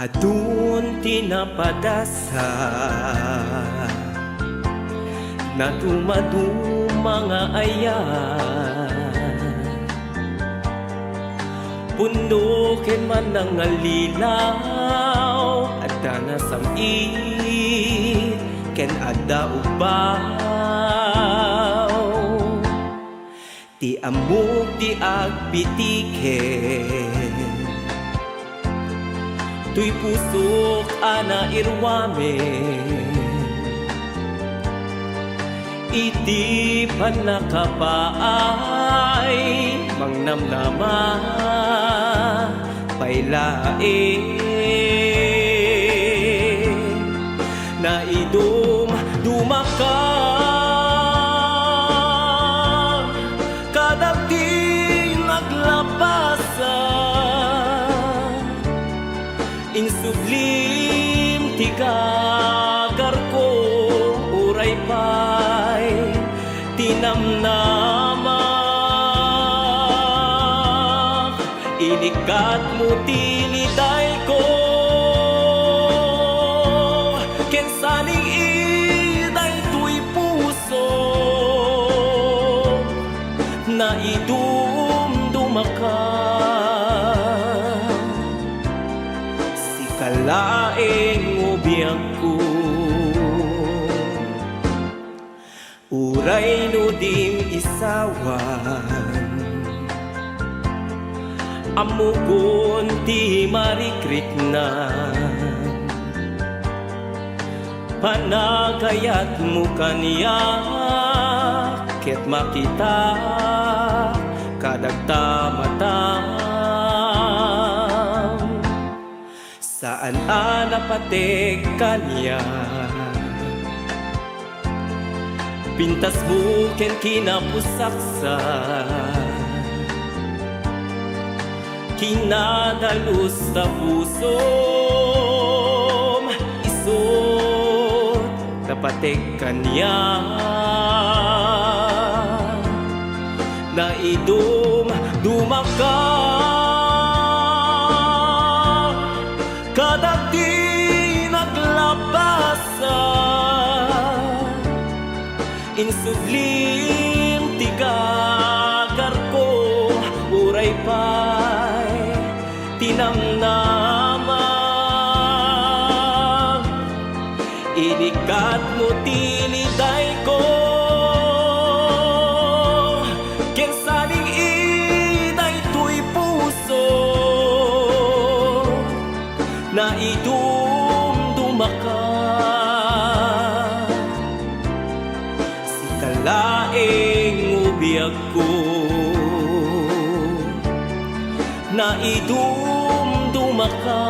Adun tinapadasa na dumadumanga ayan, punukin man ng alilaw at danasamit ken adda ubaw, ti amok ti agpitiken tuy pusok ana irwamen, iti panakapaay mangnamnama paylae na idum dumaka kadagting naglapasa insublim tigagar ko uray pay tinamnamak inikat mo tiliday ko ken saling iday tuy puso na idumdumaka kalaeng ubiyang ko uray no dim isawan amugon ti marikrik na panagayat mo kaniya ket makita kadagtamata saan anapatek kanya pintas buken kinapusaksa kinadalus ta pusom isot napatek kanya na idum dumaka kadagdi naglabasa insublim tigagar ko uray pay tinamnama inikat mo tiliday ko ken saling iday tuy puso na idumdumaka si kalaeng ubiyag ko na idumdumaka